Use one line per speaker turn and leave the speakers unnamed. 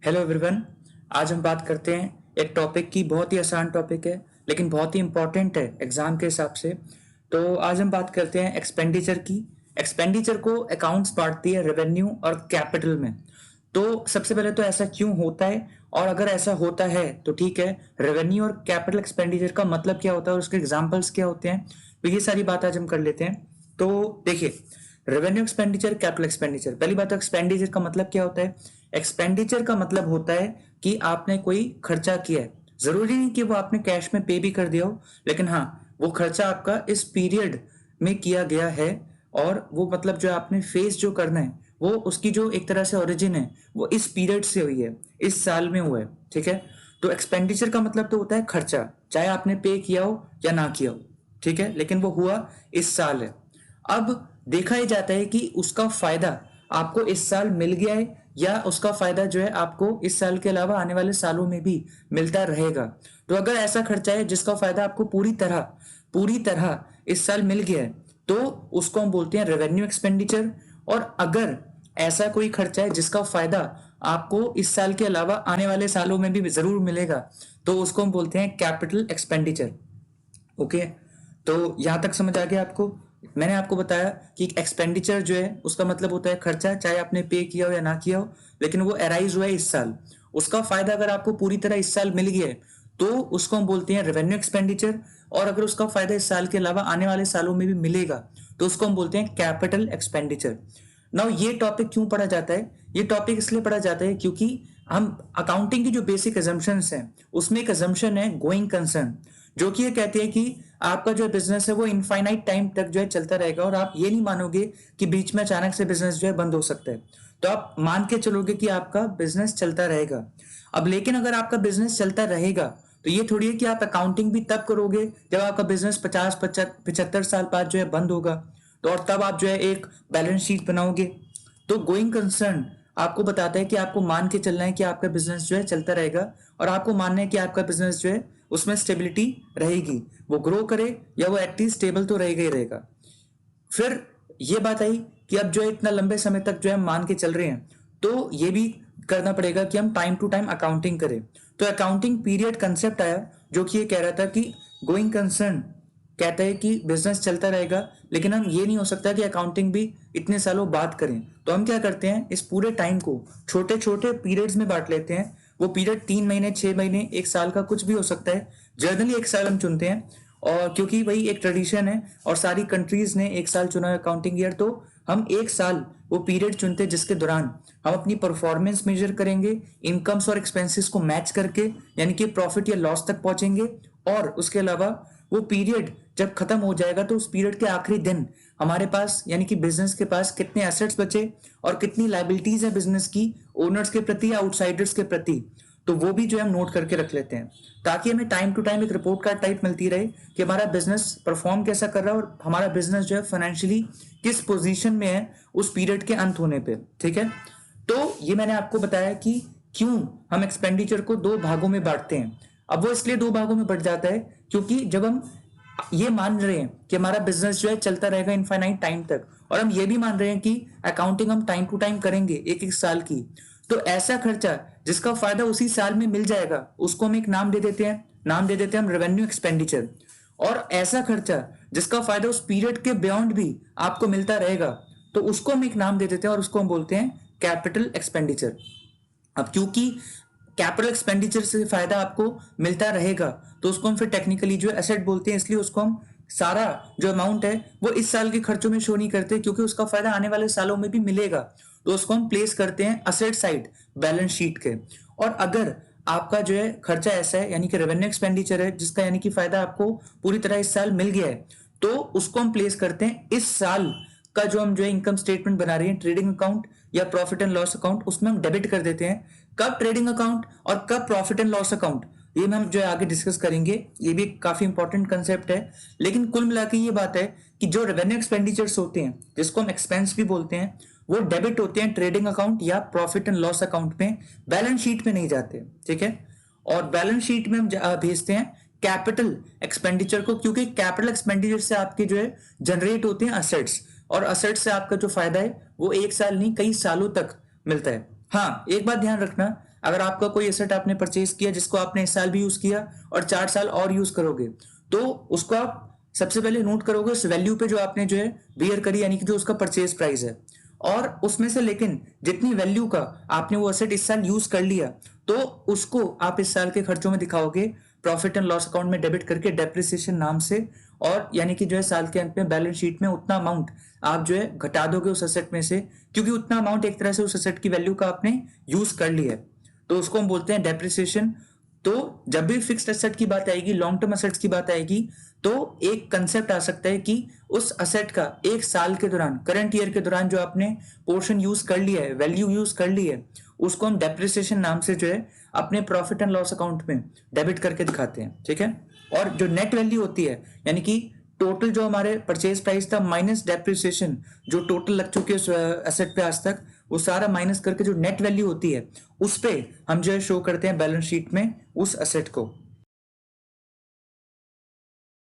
Hello everyone. आज हम बात करते हैं एक टॉपिक की। बहुत ही आसान टॉपिक है लेकिन बहुत ही इंपॉर्टेंट है एग्जाम के हिसाब से। तो आज हम बात करते हैं एक्सपेंडिचर की। एक्सपेंडिचर को अकाउंट्स बांटती है रेवेन्यू और कैपिटल में। तो सबसे पहले तो ऐसा क्यों होता है, और अगर ऐसा होता है तो ठीक है, रेवेन्यू और कैपिटल एक्सपेंडिचर का मतलब क्या होता है और उसके एग्जाम्पल्स क्या होते हैं, तो ये सारी बात आज हम कर लेते हैं। तो देखिए, रेवेन्यू एक्सपेंडिचर, कैपिटल एक्सपेंडिचर। पहली बात तो एक्सपेंडिचर का मतलब क्या होता है। एक्सपेंडिचर का मतलब होता है कि आपने कोई खर्चा किया है। जरूरी नहीं कि वो आपने कैश में पे भी कर दिया हो, लेकिन हाँ, वो खर्चा आपका इस पीरियड में किया गया है, और वो मतलब जो आपने फेस जो करना है, वो उसकी जो एक तरह से ओरिजिन है वो इस पीरियड से हुई है, इस साल में हुआ है। ठीक है। तो एक्सपेंडिचर का मतलब तो होता है खर्चा, चाहे आपने पे किया हो या ना किया हो, ठीक है, लेकिन वो हुआ इस साल है। अब देखा ही जाता है कि उसका फायदा आपको इस साल मिल गया है, या उसका फायदा जो है आपको इस साल के अलावा आने वाले सालों में भी मिलता रहेगा। तो अगर ऐसा खर्चा है जिसका फायदा आपको पूरी तरह इस साल मिल गया है, तो उसको हम बोलते हैं रेवेन्यू एक्सपेंडिचर। और अगर ऐसा कोई खर्चा है जिसका फायदा आपको इस साल के अलावा आने वाले सालों में भी जरूर मिलेगा, तो उसको हम बोलते हैं कैपिटल एक्सपेंडिचर। ओके। तो यहां तक समझ आ गया आपको। मैंने आपको बताया कि एक्सपेंडिचर जो है उसका मतलब होता है खर्चा, चाहे आपने पे किया हो या ना किया हो, लेकिन वो अराइज हुआ है इस साल। उसका फायदा अगर आपको पूरी तरह इस साल मिल गया है, तो उसको हम बोलते हैं रेवेन्यू एक्सपेंडिचर। और अगर उसका फायदा इस साल के अलावा आने वाले सालों में भी मिलेगा, तो उसको हम बोलते हैं कैपिटल एक्सपेंडिचर। नाउ ये टॉपिक क्यों पढ़ा जाता है? ये टॉपिक इसलिए पढ़ा जाता है क्योंकि हम अकाउंटिंग की जो बेसिक अजम्पशंस हैं, उसमें एक अजम्पशन है गोइंग कंसर्न, जो कि ये कहती है कि आपका जो बिजनेस है वो इनफाइनाइट टाइम तक जो है चलता रहेगा, और आप ये नहीं मानोगे कि बीच में अचानक से बिजनेस जो है बंद हो सकता है। तो आप मान के चलोगे कि आपका बिजनेस चलता रहेगा। अब लेकिन अगर आपका बिजनेस चलता रहेगा, तो ये थोड़ी है कि आप अकाउंटिंग भी तब करोगे जब आपका बिजनेस 50 75 साल बाद जो है बंद होगा, तो और तब आप जो है एक बैलेंस शीट बनाओगे। तो गोइंग कंसर्न आपको बताता है कि आपको मान के चलना है कि आपका बिजनेस जो है चलता रहेगा, और आपको मानना है कि आपका बिजनेस जो है उसमें स्टेबिलिटी रहेगी, वो ग्रो करे या वो एटलीस्ट स्टेबल तो रहेगा ही रहेगा। फिर ये बात आई कि अब जो है इतना लंबे समय तक जो है हम मान के चल रहे हैं, तो ये भी करना पड़ेगा कि हम टाइम टू टाइम अकाउंटिंग करें। तो अकाउंटिंग पीरियड कंसेप्ट आया, जो कि ये कह रहा था कि गोइंग कंसर्न कहता है कि बिजनेस चलता रहेगा, लेकिन हम ये नहीं हो सकता कि अकाउंटिंग भी इतने सालों बाद करें। तो हम क्या करते हैं, इस पूरे टाइम को छोटे छोटे पीरियड्स में बांट लेते हैं। वो पीरियड 3 महीने, 6 महीने, एक साल का कुछ भी हो सकता है। जनरली एक साल हम चुनते हैं, और क्योंकि वही एक ट्रेडिशन है और सारी कंट्रीज ने एक साल चुना है अकाउंटिंग ईयर, तो हम एक साल वो पीरियड चुनते हैं जिसके दौरान हम अपनी परफॉर्मेंस मेजर करेंगे, इनकम्स और एक्सपेंसेस को मैच करके, यानी कि प्रॉफिट या लॉस तक पहुंचेंगे। और उसके अलावा वो पीरियड जब खत्म हो जाएगा, तो उस पीरियड के आखिरी दिन हमारे पास, यानी कि बिजनेस के पास कितने एसेट्स बचे और कितनी लाइबिलिटीज है बिजनेस की, ओनर्स के प्रति या आउटसाइडर्स के प्रति, तो वो भी जो है हम नोट करके रख लेते हैं, ताकि हमें टाइम टू टाइम एक रिपोर्ट कार्ड टाइप मिलती रहे कि हमारा बिजनेस परफॉर्म कैसा कर रहा है और हमारा बिजनेस जो है फाइनेंशियली किस पोजीशन में है उस पीरियड के अंत होने पे। ठीक है। तो ये मैंने आपको बताया कि क्यों हम एक्सपेंडिचर को दो भागों में बांटते हैं। अब वो इसलिए दो भागों में बढ़ जाता है क्योंकि जब हम ये मान रहे हैं कि हमारा बिजनेस जो है चलता रहेगा इनफाइनाइट टाइम तक, और हम ये भी मान रहे हैं कि अकाउंटिंग हम टाइम टू टाइम करेंगे एक एक साल की, तो ऐसा खर्चा जिसका फायदा उसी साल में मिल जाएगा, उसको हम एक नाम दे देते हैं, नाम दे देते हैं हम रेवेन्यू एक्सपेंडिचर। और ऐसा खर्चा जिसका फायदा उस पीरियड के बियॉन्ड भी आपको मिलता रहेगा, तो उसको हम एक नाम दे देते हैं और उसको हम बोलते हैं कैपिटल एक्सपेंडिचर। अब क्योंकि कैपिटल एक्सपेंडिचर से फायदा आपको मिलता रहेगा, तो उसको हम फिर टेक्निकली जो एसेट बोलते हैं, इसलिए उसको हम सारा जो अमाउंट है वो इस साल के खर्चों में शो नहीं करते, क्योंकि उसका फायदा आने वाले सालों में भी मिलेगा, तो उसको हम प्लेस करते हैं असेट साइड बैलेंस शीट के। और अगर आपका जो है खर्चा ऐसा है, यानी कि रेवेन्यू एक्सपेंडिचर है जिसका यानी कि फायदा आपको पूरी तरह इस साल मिल गया है, तो उसको हम प्लेस करते हैं इस साल का जो हम जो है इनकम स्टेटमेंट बना रहे हैं, ट्रेडिंग अकाउंट या प्रॉफिट एंड लॉस अकाउंट, उसमें हम डेबिट कर देते हैं। कब ट्रेडिंग अकाउंट और कब प्रॉफिट एंड लॉस अकाउंट, ये हम जो है आगे डिस्कस करेंगे, ये भी काफी इंपॉर्टेंट कंसेप्ट है। लेकिन कुल मिला के ये बात है कि जो रेवेन्यू एक्सपेंडिचर्स होते हैं, जिसको हम एक्सपेंस भी बोलते हैं, वो डेबिट होते हैं ट्रेडिंग अकाउंट या प्रॉफिट एंड लॉस अकाउंट में, बैलेंस शीट में नहीं जाते। ठीक है। और बैलेंस शीट में हम भेजते हैं कैपिटल एक्सपेंडिचर को, क्योंकि कैपिटल एक्सपेंडिचर से आपके जो है जनरेट होते हैं असेट्स, और असेट्स से आपका जो फायदा है वो एक साल नहीं कई सालों तक मिलता है। हाँ, एक बात ध्यान रखना, अगर आपका कोई एसेट आपने परचेज किया जिसको आपने इस साल भी यूज किया और 4 साल और यूज करोगे, तो उसको आप सबसे पहले नोट करोगे उस वैल्यू पे जो आपने जो है बियर करी, यानी कि जो उसका परचेज प्राइस है, और उसमें से लेकिन जितनी वैल्यू का आपने वो एसेट इस साल यूज कर लिया, तो उसको आप इस साल के खर्चों में दिखाओगे प्रॉफिट एंड लॉस अकाउंट में डेबिट करके डेप्रिसिएशन नाम से। और यानी कि जो है साल के अंत में बैलेंस शीट में उतना अमाउंट आप जो है घटा दोगे उस एसेट में से, क्योंकि उतना अमाउंट एक तरह से उस एसेट की वैल्यू का आपने यूज कर लिया है, तो उसको हम बोलते हैं डेप्रिसिएशन। तो जब भी फिक्स्ड एसेट की बात आएगी, लॉन्ग टर्म एसेट्स की बात आएगी, तो एक कंसेप्ट आ सकता है कि उस एसेट का एक साल के दौरान, करंट ईयर के दौरान जो आपने पोर्शन यूज कर लिया है, वैल्यू यूज कर ली है, उसको हम डेप्रिसिएशन नाम से जो है अपने प्रॉफिट एंड लॉस अकाउंट में डेबिट करके दिखाते हैं, ठीक है। और जो नेट वैल्यू होती है, यानी कि टोटल जो हमारे परचेज प्राइस था माइनस डेप्रिसिएशन जो टोटल लग चुके हैं उस एसेट पे आज तक, वो सारा माइनस करके जो नेट वैल्यू होती है उस पे हम जो है शो करते हैं बैलेंस शीट में उस एसेट को।